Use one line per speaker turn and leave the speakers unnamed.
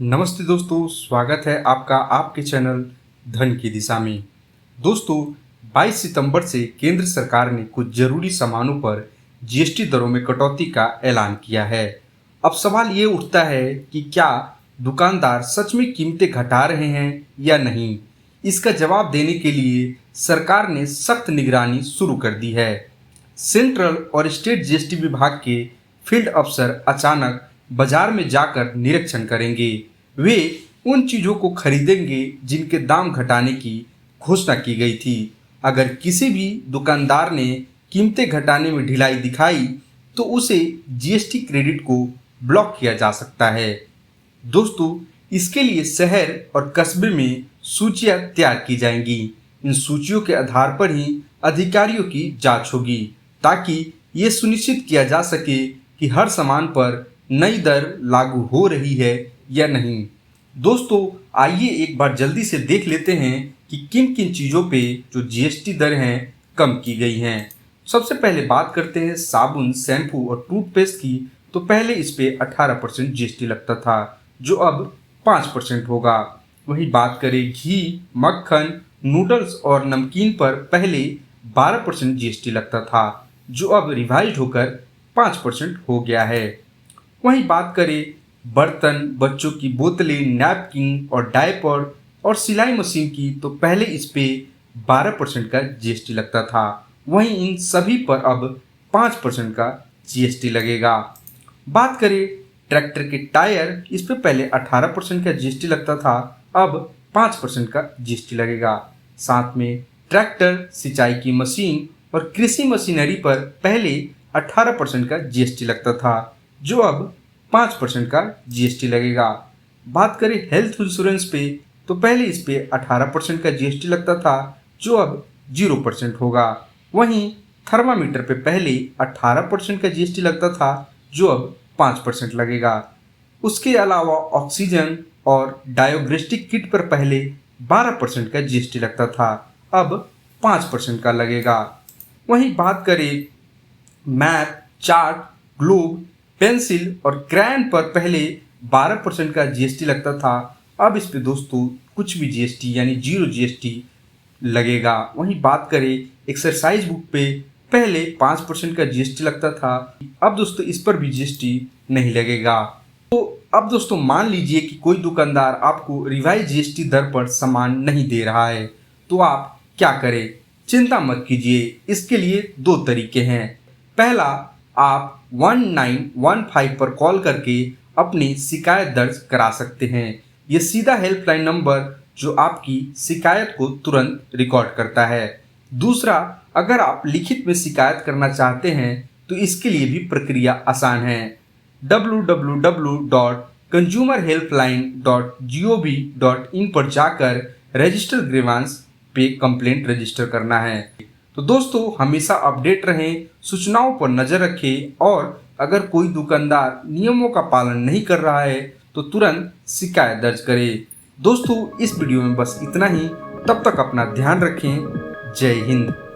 नमस्ते दोस्तों, स्वागत है आपका आपके चैनल धन की दिशा में। दोस्तों, 22 सितंबर से केंद्र सरकार ने कुछ जरूरी सामानों पर जीएसटी दरों में कटौती का ऐलान किया है। अब सवाल ये उठता है कि क्या दुकानदार सच में कीमतें घटा रहे हैं या नहीं। इसका जवाब देने के लिए सरकार ने सख्त निगरानी शुरू कर दी है। सेंट्रल और स्टेट जीएसटी विभाग के फील्ड अफसर अचानक बाजार में जाकर निरीक्षण करेंगे। वे उन चीजों को खरीदेंगे जिनके दाम घटाने की घोषणा की गई थी। अगर किसी भी दुकानदार ने कीमतें घटाने में ढिलाई दिखाई तो उसे जीएसटी क्रेडिट को ब्लॉक किया जा सकता है। दोस्तों, इसके लिए शहर और कस्बे में सूचियां तैयार की जाएंगी। इन सूचियों के आधार पर ही अधिकारियों की जांच होगी ताकि ये सुनिश्चित किया जा सके कि हर सामान पर नई दर लागू हो रही है या नहीं। दोस्तों, आइए एक बार जल्दी से देख लेते हैं कि किन किन चीज़ों पे जो जीएसटी दर हैं कम की गई हैं। सबसे पहले बात करते हैं साबुन, शैम्पू और टूथपेस्ट की। तो पहले इस पे 18% जीएसटी लगता था, जो अब 5% होगा। वही बात करें घी, मक्खन, नूडल्स और नमकीन पर पहले 12% जीएसटी लगता था, जो अब रिवाइज होकर 5% हो गया है। वहीं बात करें बर्तन, बच्चों की बोतलें, नैपकिन और डायपर और सिलाई मशीन की, तो पहले इस पे 12% का जीएसटी लगता था। वहीं इन सभी पर अब 5% का जीएसटी लगेगा। बात करें ट्रैक्टर के टायर, इस पे पहले 18% का जीएसटी लगता था, अब 5% का जीएसटी लगेगा। साथ में ट्रैक्टर, सिंचाई की मशीन और कृषि मशीनरी पर पहले 18% का जीएसटी लगता था, जो अब 5% का जीएसटी लगेगा। बात करें हेल्थ इंश्योरेंस पे, तो पहले इस पे 18% का जीएसटी लगता था, जो अब 0% होगा। वहीं थर्मामीटर पे पहले 18% का जीएसटी लगता था, जो अब 5% लगेगा। उसके अलावा ऑक्सीजन और डायोग्नोस्टिक किट पर पहले 12% का जीएसटी लगता था, अब 5% का लगेगा। वहीं बात करें मैप, चार्ट, ग्लोब, पेंसिल और क्रेयन पर पहले 12% का जीएसटी लगता था, अब इस पे दोस्तों कुछ भी जीएसटी यानी 0 जीएसटी लगेगा। वहीं बात करें एक्सरसाइज बुक पे पहले 5% का जीएसटी लगता था, अब दोस्तों इस पर भी जीएसटी नहीं लगेगा। तो अब दोस्तों मान लीजिए कि कोई दुकानदार आपको रिवाइज जीएसटी दर पर सामान नहीं दे रहा है, तो आप क्या करें? चिंता मत कीजिए, इसके लिए 2 तरीके हैं। पहला, आप 1915 पर कॉल करके अपनी शिकायत दर्ज करा सकते हैं। ये सीधा हेल्पलाइन नंबर जो आपकी शिकायत को तुरंत रिकॉर्ड करता है। दूसरा, अगर आप लिखित में शिकायत करना चाहते हैं तो इसके लिए भी प्रक्रिया आसान है। www.consumerhelpline.gov.in पर जाकर रजिस्टर ग्रीवांस पे कंप्लेंट रजिस्टर करना है। तो दोस्तों, हमेशा अपडेट रहें, सूचनाओं पर नजर रखें और अगर कोई दुकानदार नियमों का पालन नहीं कर रहा है तो तुरंत शिकायत दर्ज करें। दोस्तों, इस वीडियो में बस इतना ही। तब तक अपना ध्यान रखें। जय हिंद।